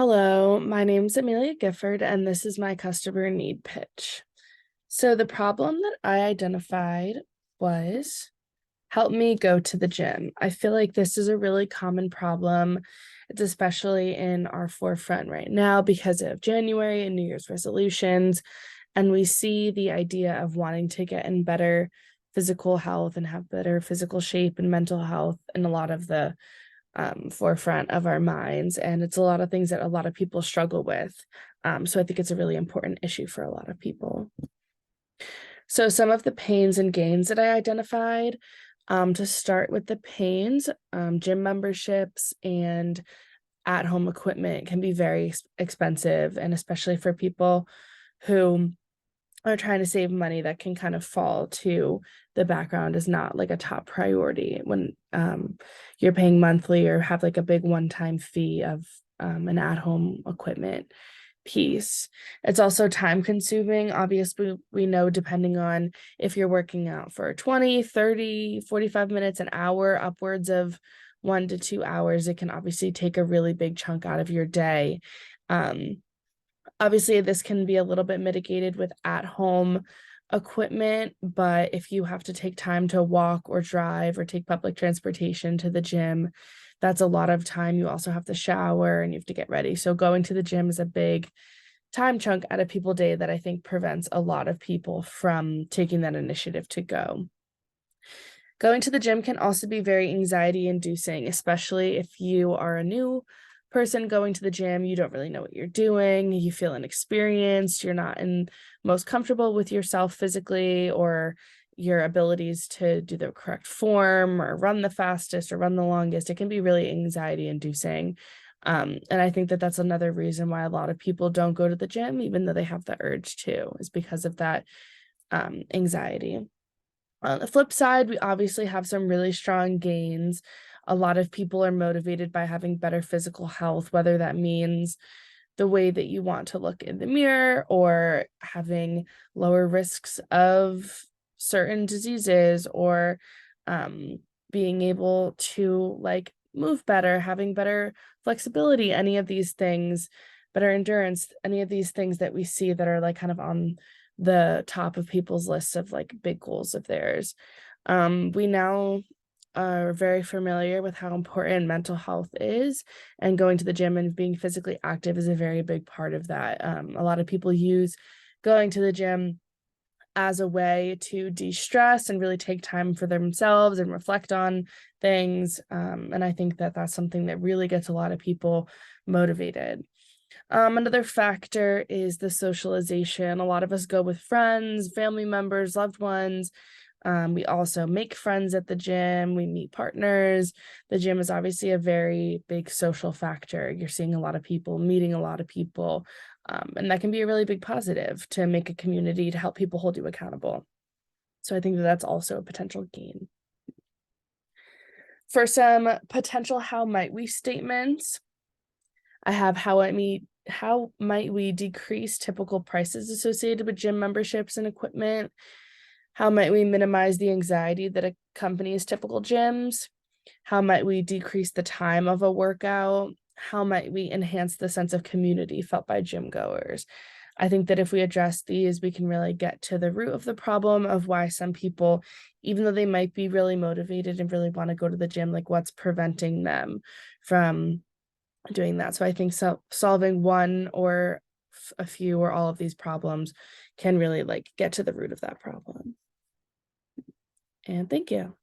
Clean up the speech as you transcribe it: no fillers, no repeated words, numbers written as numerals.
Hello, my name's Amelia Gifford, and this is my customer need pitch. So, the problem that I identified was help me go to the gym. I feel like this is a really common problem. It's especially in our forefront right now because of January and New Year's resolutions. And we see the idea of wanting to get in better physical health and have better physical shape and mental health in a lot of the forefront of our minds. And it's a lot of things that a lot of people struggle with. So I think it's a really important issue for a lot of people. So some of the pains and gains that I identified, to start with the pains, gym memberships and at-home equipment can be very expensive, and especially for people who are trying to save money, that can kind of fall to the background as not like a top priority when you're paying monthly or have like a big one-time fee of an at-home equipment piece. It's also time consuming. Obviously, we know depending on if you're working out for 20, 30, 45 minutes, an hour, upwards of 1 to 2 hours, it can obviously take a really big chunk out of your day. Obviously, this can be a little bit mitigated with at-home equipment, but if you have to take time to walk or drive or take public transportation to the gym, that's a lot of time. You also have to shower and you have to get ready. So going to the gym is a big time chunk out of people's day that I think prevents a lot of people from taking that initiative to go. Going to the gym can also be very anxiety inducing, especially if you are a new person going to the gym. You don't really know what you're doing. You feel inexperienced. You're not most comfortable with yourself physically or your abilities to do the correct form or run the fastest or run the longest. It can be really anxiety inducing. And I think that that's another reason why a lot of people don't go to the gym, even though they have the urge to, is because of that anxiety. On the flip side, we obviously have some really strong gains. A lot of people are motivated by having better physical health, whether that means the way that you want to look in the mirror or having lower risks of certain diseases or being able to like move better, having better flexibility, any of these things, better endurance, any of these things that we see that are like kind of on the top of people's lists of like big goals of theirs. We now are very familiar with how important mental health is, and going to the gym and being physically active is a very big part of that. A lot of people use going to the gym as a way to de-stress and really take time for themselves and reflect on things. And I think that that's something that really gets a lot of people motivated. Another factor is the socialization. A lot of us go with friends, family members, loved ones. We also make friends at the gym. We meet partners. The gym is obviously a very big social factor. You're seeing a lot of people, meeting a lot of people, and that can be a really big positive to make a community to help people hold you accountable. So I think that that's also a potential gain. For some potential how might we statements, I have how might we decrease typical prices associated with gym memberships and equipment? How might we minimize the anxiety that accompanies typical gyms? How might we decrease the time of a workout? How might we enhance the sense of community felt by gym goers? I think that if we address these, we can really get to the root of the problem of why some people, even though they might be really motivated and really want to go to the gym, like what's preventing them from doing that. So I think solving one or a few or all of these problems can really like get to the root of that problem. And thank you.